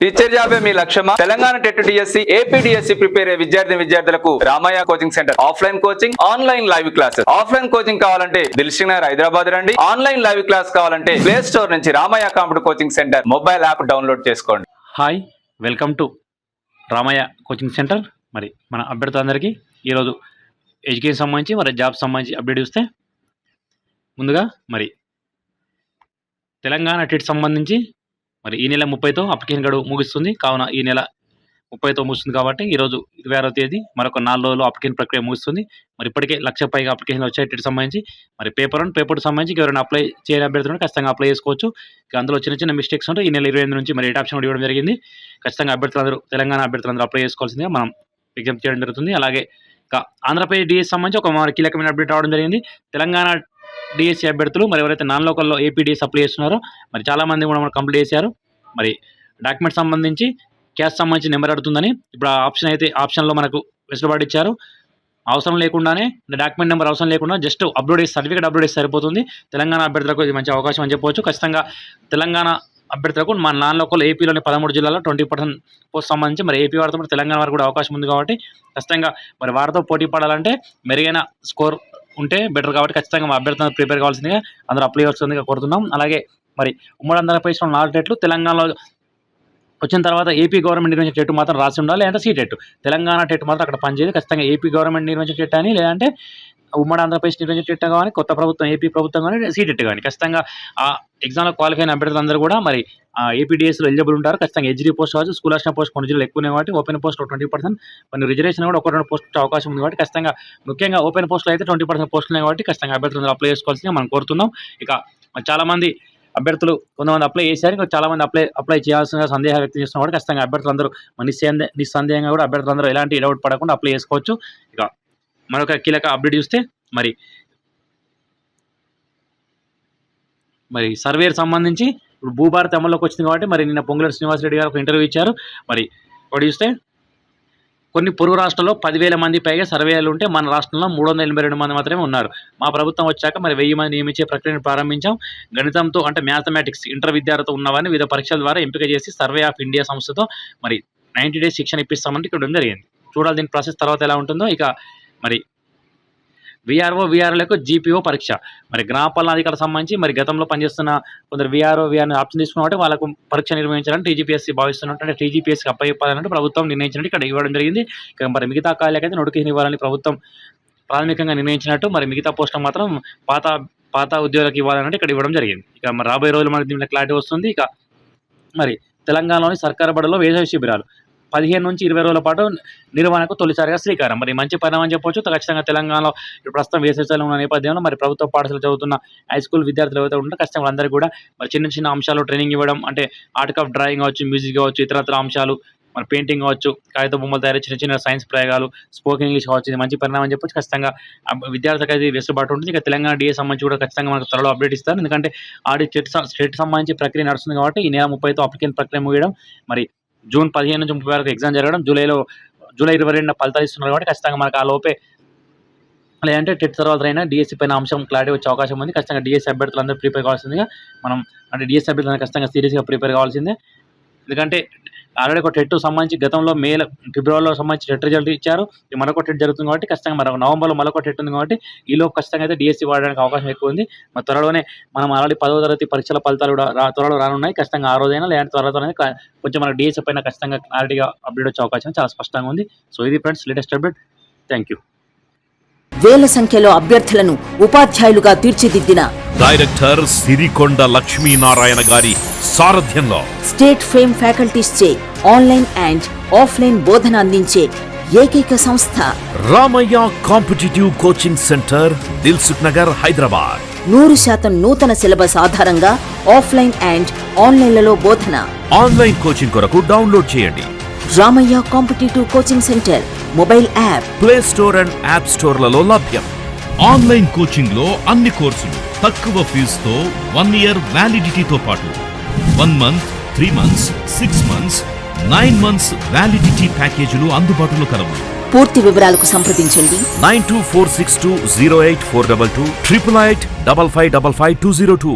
Teacher జాబే మీ లక్ష్యమా? Telangana TET DSC, AP DSC prepare అయ్యే విద్యార్థులకు Ramayya coaching centre offline coaching, online live classes. Offline coaching కావాలంటే దిల్సుఖ్ నగర్ హైదరాబాద్ రండి. ఆన్లైన్ లైవ్ క్లాస్ కావాలంటే ప్లే స్టోర్ నుంచి Ramayya computer coaching centre mobile app download చేసుకోండి. Hi, welcome to Ramayya coaching centre. మరి మన అభ్యర్థులందరికీ ఈరోజు ఎడ్యుకేషన్ సంబంధించి మరి జాబ్ సంబంధించి అప్డేట్ ఇస్తే ముందుగా మరి తెలంగాణ టెట్ సంబంధించి మరి ఈ నెల 30తో అప్లికేషన్ గడువు ముగుస్తుంది. కావున ఈ నెల 30తో ముగుస్తుంది కాబట్టి ఈరోజు 26వ తేదీ మరొక 4 రోజులు అప్లికేషన్ ప్రక్రియ ముగుస్తుంది. మరి ఇప్పటికే 1,00,000 పైగా అప్లికేషన్లు వచ్చాయి టెట్ సంబంధించి. మరి పేపర్ 1, పేపర్ 2 సంబంధించి ఎవరైనా అప్లై చేయని అభ్యర్థులు ఖచ్చితంగా అప్లై చేసుకోవచ్చు. ఇక అందులో చిన్న చిన్న మిస్టేక్స్ ఉంటాయి. ఈ నెల 28 నుంచి మరి రేట్ ఆప్షన్ కూడా ఇవ్వడం జరిగింది. ఖచ్చితంగా అభ్యర్థులందరూ తెలంగాణ అభ్యర్థులందరూ అప్లై చేసుకోవాల్సిందిగా మనం విజ్ఞప్తి చేయడం జరుగుతుంది. అలాగే ఇక ఆంధ్రప్రదేశ్ డిఎస్ సంబంధించి ఒక కీలకమైన అప్డేట్ రావడం జరిగింది. తెలంగాణ డిఎస్సి అభ్యర్థులు మరి ఎవరైతే నాన్ లోకల్లో ఏపీ డిఎస్ అప్లై చేస్తున్నారో మరి చాలామంది కూడా మనం కంప్లీట్ చేశారు. మరి డాక్యుమెంట్ సంబంధించి క్యాస్ట్ సంబంధించి నెంబర్ అడుగుతుందని ఇప్పుడు ఆప్షన్లో మనకు వెసులుబాటు ఇచ్చారు. అవసరం లేకుండానే డాక్యుమెంట్ నెంబర్ అవసరం లేకుండా జస్ట్ సర్టిఫికేట్ అప్లోడ్ చేసి సరిపోతుంది. తెలంగాణ అభ్యర్థులకు ఇది మంచి అవకాశం అని చెప్పవచ్చు. ఖచ్చితంగా తెలంగాణ అభ్యర్థులకు మన నాన్ లోకల్ ఏపీలోని 13 జిల్లాలో 20% పోస్ట్ సంబంధించి మరి ఏపీ వారితో మరి తెలంగాణ వారికి కూడా అవకాశం ఉంది కాబట్టి ఖచ్చితంగా మరి వారితో పోటీ పడాలంటే మెరుగైన స్కోర్ ఉంటే బెటర్ కాబట్టి ఖచ్చితంగా మా అభ్యర్థులను ప్రిపేర్ కావాల్సిందిగా అందరూ అప్లై చేస్తుందిగా కోరుతున్నాం. అలాగే మరి ఉమ్మడి ఆంధ్రప్రదేశ్లో 4 టెట్లు, తెలంగాణలో వచ్చిన తర్వాత ఏపీ గవర్నమెంట్ నిర్వహించిన టెట్ మాత్రం రాసి ఉండాలి. లేదంటే సీ టెట్. తెలంగాణ టెట్ మాత్రం అక్కడ పనిచేయదు. ఖచ్చితంగా ఏపీ గవర్నమెంట్ నిర్వహించిన టెట్ అని, లేదంటే ఉమ్మడి ఆంధ్రప్రదేశ్ నిర్వహించిన టెట్ కానీ, కొత్త ప్రభుత్వం ఏపీ ప్రభుత్వం కానీ సీ టెట్ కానీ ఖచ్చితంగా ఆ ఎగ్జామ్లో క్వాలిఫై అయిన అభ్యర్థులందరూ కూడా మరి ఏపీడిఎస్లో ఎలిజిబుల్ ఉంటారు. ఖచ్చితంగా హెచ్డీ పోస్ట్ కావచ్చు, స్కూల్ అసిస్టెంట్ పోస్ట్ కొన్ని జిల్లాలు ఎక్కువ ఉన్నాయి కాబట్టి ఓపెన్ పోస్ట్ 20%, కొన్ని రిజర్వేషన్ కూడా 1-2 పోస్ట్ అవకాశం ఉంది కాబట్టి ఖచ్చితంగా ముఖ్యంగా ఓపెన్ పోస్టులు అయితే 20% పోస్టులు ఉన్నాయి కాబట్టి ఖచ్చితంగా అభ్యర్థులందరూ అప్లై చేసుకోవాల్సిందిగా మనం కోరుతున్నాం. ఇక చాలామంది అభ్యర్థులు కొంతమంది అప్లై చేశారు, ఇంకా చాలామంది అప్లై చేయాల్సిన సందేహాలు వ్యక్తం చేస్తున్నారు కాబట్టి ఖచ్చితంగా అభ్యర్థులందరూ నిస్సందేహంగా కూడా అభ్యర్థులందరూ ఎలాంటి డౌట్ పడకుండా అప్లై చేసుకోవచ్చు. ఇక మరొక కీలక అప్డేట్ చూస్తే మరి సర్వేర్ సంబంధించి ఇప్పుడు భూభారతి అమల్లోకి వచ్చింది కాబట్టి మరి నిన్న పొంగులేటి శ్రీనివాసరెడ్డి గారు ఒక ఇంటర్వ్యూ ఇచ్చారు. మరి ఒకటి చూస్తే కొన్ని పొరుగు రాష్ట్రాల్లో 10,000 మంది పైగా సర్వేలు ఉంటే మన రాష్ట్రంలో 382 మంది మాత్రమే ఉన్నారు. మా ప్రభుత్వం వచ్చాక మరి 1000 మంది నియమించే ప్రక్రియను ప్రారంభించాం. గణితంతో అంటే మ్యాథమెటిక్స్ ఇంటర్ విద్యార్థులతో ఉన్నవారిని వివిధ పరీక్షల ద్వారా ఎంపిక చేసి సర్వే ఆఫ్ ఇండియా సంస్థతో మరి 90 డేస్ శిక్షణ ఇప్పిస్తామంటే ఇక్కడ జరిగింది. చూడాలి దీని ప్రాసెస్ తర్వాత ఎలా ఉంటుందో. ఇక మరి వీఆర్ఓలకు జీపీఓ పరీక్ష మరి గ్రామ పాలనాధికారులకు సంబంధించి మరి గతంలో పనిచేస్తున్న కొందరు వీఆర్ని ఆప్షన్ తీసుకున్నట్టు వాళ్ళకు పరీక్ష నిర్వహించాలని టీజీపీఎస్సీ భావిస్తున్నట్టు, అంటే టీజీపీఎస్సీకి అప్పయ్యాలంటే ప్రభుత్వం నిర్ణయించినట్టు ఇక్కడ ఇవ్వడం జరిగింది. ఇక మరి మిగతా ఖాళీలకైతే నోటిఫికేషన్ ఇవ్వాలని ప్రభుత్వం ప్రాథమికంగా నిర్ణయించినట్టు, మరి మిగతా పోస్టులు మాత్రం పాత ఉద్యోగులకు ఇవ్వాలంటే ఇక్కడ ఇవ్వడం జరిగింది. ఇక మరి రాబోయే రోజులు మనకి దీనిలో క్లారిటీ వస్తుంది. ఇక మరి తెలంగాణలోని సర్కారు బడుల్లో వేసవి శిబిరాలు 15 నుంచి 20 రోజుల పాటు నిర్వహణకు తొలిసారిగా శ్రీకారం. మరి మంచి పరిణామం అని చెప్పొచ్చు. ఖచ్చితంగా తెలంగాణలో ప్రస్తుతం వేసవికాలం ఉన్న నేపథ్యంలో మరి ప్రభుత్వ పాఠశాల చదువుతున్న హై స్కూల్ విద్యార్థులు ఎవరైతే ఉంటారో ఖచ్చితంగా వాళ్ళందరూ కూడా మరి చిన్న చిన్న అంశాలు ట్రైనింగ్ ఇవ్వడం, అంటే ఆర్ట్ ఆఫ్ డ్రాయింగ్ కావచ్చు, మ్యూజిక్ కావచ్చు, ఇతరత్ర అంశాలు, మరి పెయింటింగ్ కావచ్చు, కాగిత బొమ్మలు తయారు చిన్న చిన్న సైన్స్ ప్రయోగాలు, స్పోకెన్ ఇంగ్లీష్ కావచ్చు, ఇది మంచి పరిణామం అని చెప్పొచ్చు. ఖచ్చితంగా విద్యార్థులకు అయితే వెసులుబాటు ఉంటుంది. ఇక తెలంగాణ డిఎస్ సంబంధించి కూడా ఖచ్చితంగా మనకు త్వరలో అప్డేట్ ఇస్తారు. ఎందుకంటే స్టేట్ సంబంధించి ప్రక్రియ నడుస్తుంది కాబట్టి ఈ నెల 30తో అప్లికేషన్ ప్రక్రియ ముగియడం, మరి జూన్ 15 నుంచి 30 వరకు ఎగ్జామ్ జరగడం, జూలై 22 ఫలితాలు ఇస్తున్నారు కాబట్టి ఖచ్చితంగా మనకు ఆ లోపే లేదంటే టెట్ తర్వాత అయినా డిఎస్సీ పైన అంశం క్లారిటీ వచ్చే అవకాశం ఉంది. ఖచ్చితంగా డిఎస్సీ అభ్యర్థులందరూ ప్రిపేర్ కావాల్సిందిగా అంటే డిఎస్సీ అభ్యర్థులు ఖచ్చితంగా సీరియస్గా ప్రిపేర్ కావాల్సిందే. ఎందుకంటే ఆల్రెడీ ఒక టెట్ సంబంధించి గతంలో ఫిబ్రవరిలో సంబంధించి టెట్ రిజల్ట్ ఇచ్చారు. మరొక టెట్ జరుగుతుంది కాబట్టి ఖచ్చితంగా మరొక నవంబర్లో మరొక టెట్ ఉంది కాబట్టి ఈలోపు ఖచ్చితంగా అయితే డిఎస్సీ వాడడానికి అవకాశం ఎక్కువ ఉంది. మరి త్వరలోనే మనం ఆల్రెడీ 10వ తరగతి పరీక్షల ఫలితాలు కూడా త్వరలో రానున్నాయి. ఖచ్చితంగా ఆ రోజైనా లేదంటే త్వరలో కొంచెం మన డిఎస్సీ పైన ఖచ్చితంగా క్లారిటీగా అప్డేట్ వచ్చే అవకాశం చాలా స్పష్టంగా ఉంది. సో ఇది friends latest update. Thank you. వేల సంఖ్యలో అభ్యర్థులను ఉపాధ్యాయులుగా తీర్చిదిద్దిన డైరెక్టర్ సిరికొండ లక్ష్మీనారాయణ గారి సారథ్యంలో స్టేట్ ఫేమ్ ఫ్యాకల్టీస్ చే ఆన్లైన్ అండ్ ఆఫ్లైన్ బోధన అందించే ఏకైక సంస్థ Ramaiah competitive coaching centre, Dilsukh Nagar Hyderabad. 100% నూతన సిలబస్ ఆధారంగా ఆఫ్లైన్ అండ్ ఆన్లైన్లలో బోధన. ఆన్లైన్ కోచింగ్ కొరకు డౌన్లోడ్ చేయండి Ramayya competitive coaching centre mobile app, play store and app స్టోర్లలో లభ్యం. ఆన్లైన్ కోచింగ్ లో అన్ని కోర్సులు తక్కువ ఫీజుతో 1 ఇయర్ వ్యాలిడిటీతో పాటు 1 మంత్, 3 మంత్స్, 6 మంత్స్, 9 మంత్స్ వ్యాలిడిటీ ప్యాకేజీలు అందుబాటులో కలవు. పూర్తి వివరాలకు సంప్రదించండి 9246208422 88855555202.